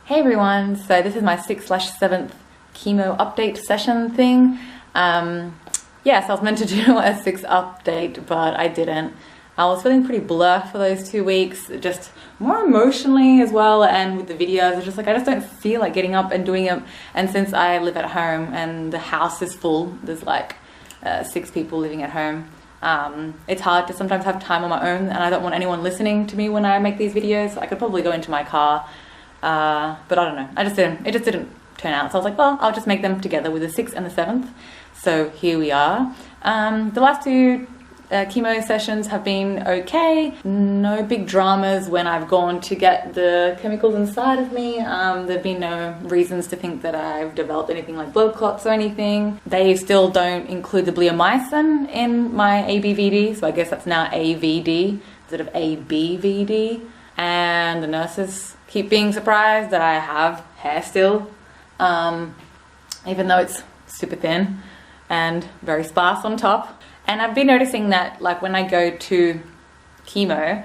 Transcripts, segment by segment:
Hey everyone, so this is my 6/7th chemo update session thing. Yes, I was meant to do a 6 update, but I didn't. I was feeling pretty blur for those 2 weeks, just more emotionally as well, and with the videos, it's just like I just don't feel like getting up and doing it. And since I live at home and the house is full, there's like 6 people living at home, it's hard to sometimes have time on my own, and I don't want anyone listening to me when I make these videos. I could probably go into my car, but I don't know, it just didn't turn out. So I was like, well, I'll just make them together with the 6th and the 7th. So here we are. The last 2 chemo sessions have been okay. No big dramas when I've gone to get the chemicals inside of me. There've been no reasons to think that I've developed anything like blood clots or anything. They still don't include the bleomycin in my ABVD, so I guess that's now AVD instead of ABVD. And the nurses keep being surprised that I have hair still, even though it's super thin and very sparse on top. And I've been noticing that, like, when I go to chemo,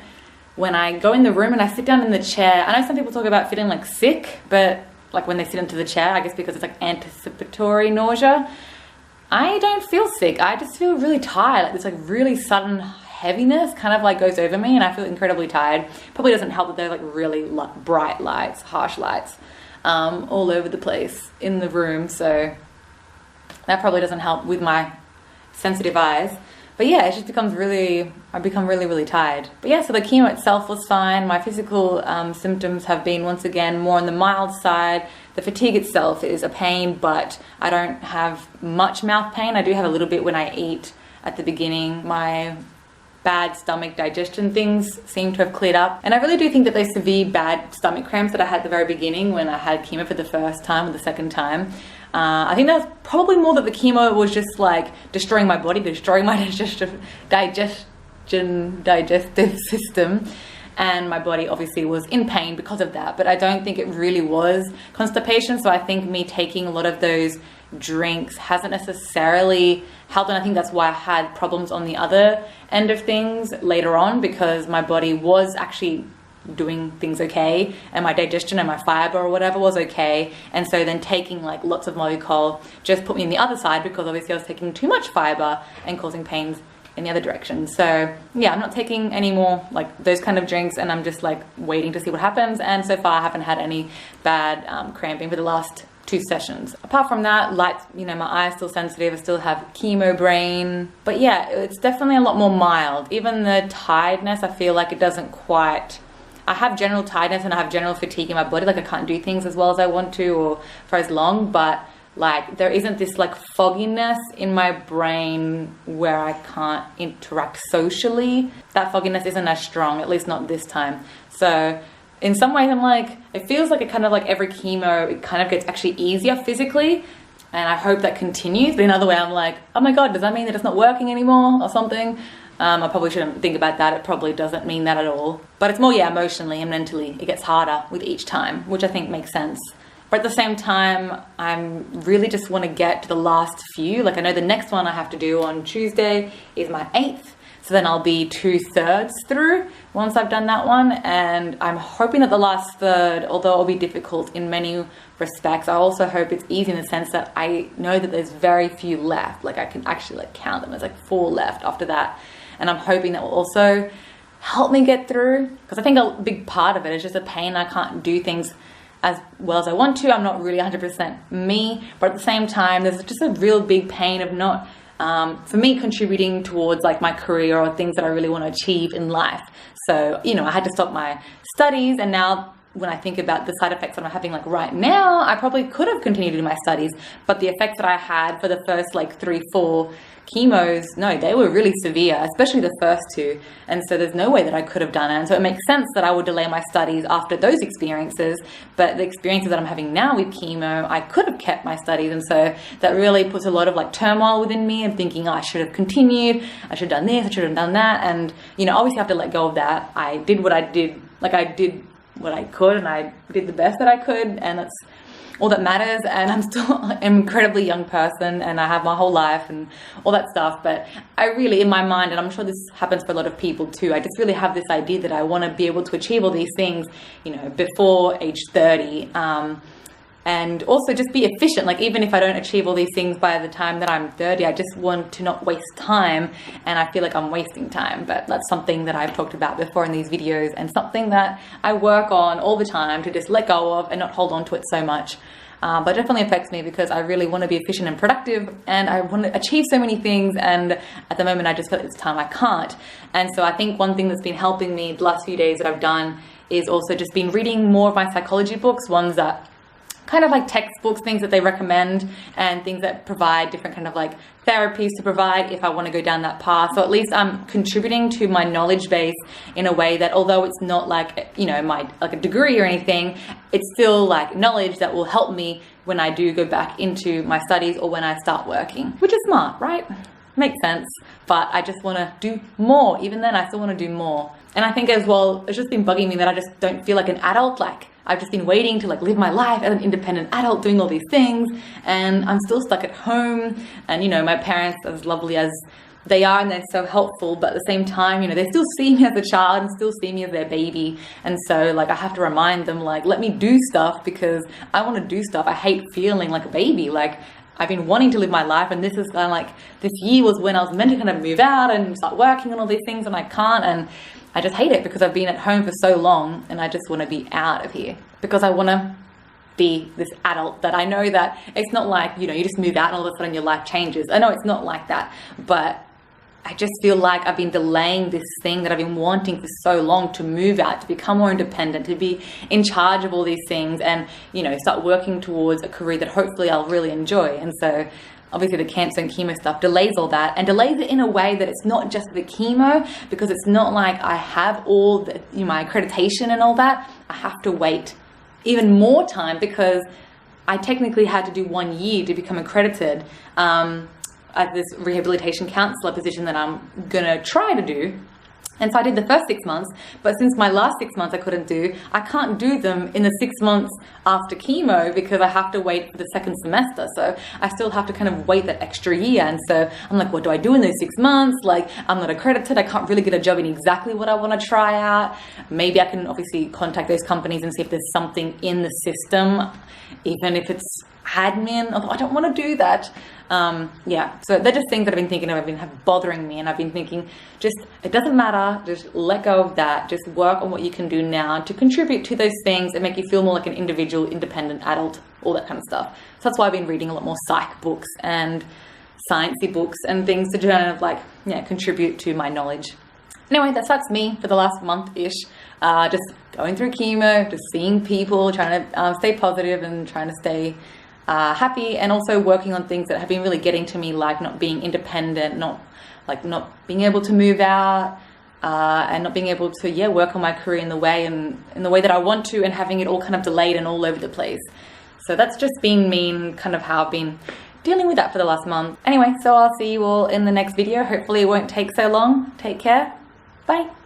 when I go in the room and I sit down in the chair, I know some people talk about feeling like sick, but like when they sit into the chair, I guess because it's like anticipatory nausea, I don't feel sick. I just feel really tired. Like this like really sudden heaviness kind of like goes over me and I feel incredibly tired. Probably doesn't help that there's like really bright lights, harsh lights, all over the place in the room. So that probably doesn't help with my sensitive eyes. But yeah, it just becomes I become really tired. But yeah, so the chemo itself was fine. My physical symptoms have been once again more on the mild side. The fatigue itself is a pain, but I don't have much mouth pain. I do have a little bit when I eat at the beginning. My bad stomach digestion things seem to have cleared up. And I really do think that those severe bad stomach cramps that I had at the very beginning when I had chemo for the first time or the second time, I think that was probably more that the chemo was just like destroying my body, destroying my digestive system. And my body obviously was in pain because of that. But I don't think it really was constipation. So I think me taking a lot of those drinks hasn't necessarily helped. And I think that's why I had problems on the other end of things later on, because my body was actually doing things okay and my digestion and my fiber or whatever was okay. And so then taking like lots of Molly-Col just put me in the other side, because obviously I was taking too much fiber and causing pains in the other direction. So yeah, I'm not taking any more like those kind of drinks, and I'm just like waiting to see what happens. And so far I haven't had any bad cramping for the last 2 sessions. Apart from that, lights, my eye's still sensitive. I still have chemo brain. But yeah, it's definitely a lot more mild. Even the tiredness, I feel like it doesn't quite... I have general tiredness and I have general fatigue in my body. Like I can't do things as well as I want to or for as long, but like there isn't this like fogginess in my brain where I can't interact socially. That fogginess isn't as strong, at least not this time. So in some ways I'm like, it feels like it kind of like every chemo, it kind of gets actually easier physically. And I hope that continues. But in another way, I'm like, oh my God, does that mean that it's not working anymore or something? I probably shouldn't think about that. It probably doesn't mean that at all. But it's more, yeah, emotionally and mentally. It gets harder with each time, which I think makes sense. But at the same time, I'm really just want to get to the last few. Like I know the next one I have to do on Tuesday is my 8th. So then I'll be 2/3 through once I've done that one. And I'm hoping that the last third, although it'll be difficult in many respects, I also hope it's easy in the sense that I know that there's very few left. Like I can actually like count them. There's like 4 left after that. And I'm hoping that will also help me get through, because I think a big part of it is just a pain. I can't do things as well as I want to. I'm not really 100% me, but at the same time, there's just a real big pain of not, for me, contributing towards like my career or things that I really want to achieve in life. So, I had to stop my studies, and now when I think about the side effects that I'm having like right now, I probably could have continued to do my studies, but the effects that I had for the first like 3-4 chemos, no, they were really severe, especially the first 2. And so there's no way that I could have done it. And so it makes sense that I would delay my studies after those experiences. But the experiences that I'm having now with chemo, I could have kept my studies. And so that really puts a lot of like turmoil within me and thinking, oh, I should have continued. I should have done this. I should have done that. And, obviously I have to let go of that. I did what I did. Like I did what I could and I did the best that I could. And all that matters, and I'm still an incredibly young person and I have my whole life and all that stuff. But I really, in my mind, and I'm sure this happens for a lot of people too, I just really have this idea that I want to be able to achieve all these things, you know, before age 30. And also just be efficient. Like, even if I don't achieve all these things by the time that I'm 30, I just want to not waste time, and I feel like I'm wasting time. But that's something that I've talked about before in these videos, and something that I work on all the time to just let go of and not hold on to it so much. But it definitely affects me because I really want to be efficient and productive, and I want to achieve so many things, and at the moment I just feel like it's time I can't. And so I think one thing that's been helping me the last few days that I've done is also just been reading more of my psychology books, ones that kind of like textbooks, things that they recommend, and things that provide different kind of like therapies to provide if I want to go down that path. So at least I'm contributing to my knowledge base in a way that, although it's not like, you know, my like a degree or anything, it's still like knowledge that will help me when I do go back into my studies or when I start working, which is smart, right? Makes sense. But I just want to do more. Even then, I still want to do more. And I think as well, it's just been bugging me that I just don't feel like an adult. Like, I've just been waiting to like live my life as an independent adult doing all these things, and I'm still stuck at home. And, you know, my parents, as lovely as they are and they're so helpful, but at the same time, you know, they still see me as a child and still see me as their baby. And so like I have to remind them, like, let me do stuff because I want to do stuff. I hate feeling like a baby. Like, I've been wanting to live my life, and this is kind of like, this year was when I was meant to kind of move out and start working on all these things, and I can't, and I just hate it because I've been at home for so long, and I just want to be out of here because I want to be this adult that I know that it's not like, you know, you just move out and all of a sudden your life changes. I know it's not like that, but I just feel like I've been delaying this thing that I've been wanting for so long, to move out, to become more independent, to be in charge of all these things, and, you know, start working towards a career that hopefully I'll really enjoy. And so obviously the cancer and chemo stuff delays all that, and delays it in a way that it's not just the chemo, because it's not like I have all the, you know, my accreditation and all that. I have to wait even more time because I technically had to do 1 year to become accredited at this rehabilitation counselor position that I'm gonna try to do. And so I did the first 6 months, but since my last 6 months I couldn't do, I can't do them in the 6 months after chemo because I have to wait for the second semester. So I still have to kind of wait that extra year. And so I'm like, what do I do in those 6 months? Like, I'm not accredited. I can't really get a job in exactly what I want to try out. Maybe I can obviously contact those companies and see if there's something in the system, even if it's admin, although I don't want to do that. Yeah, so they're just things that I've been thinking of, have been bothering me, and I've been thinking, just, it doesn't matter, just let go of that, just work on what you can do now to contribute to those things and make you feel more like an individual, independent adult, all that kind of stuff. So that's why I've been reading a lot more psych books and sciencey books and things to kind of like, yeah, contribute to my knowledge. Anyway, that's me for the last month-ish, just going through chemo, just seeing people, trying to stay positive and trying to stay happy, and also working on things that have been really getting to me, like not being independent, not being able to move out, and not being able to, yeah, work on my career in the way that I want to, and having it all kind of delayed and all over the place. So that's just been me and kind of how I've been dealing with that for the last month. Anyway, so I'll see you all in the next video. Hopefully it won't take so long. Take care. Bye.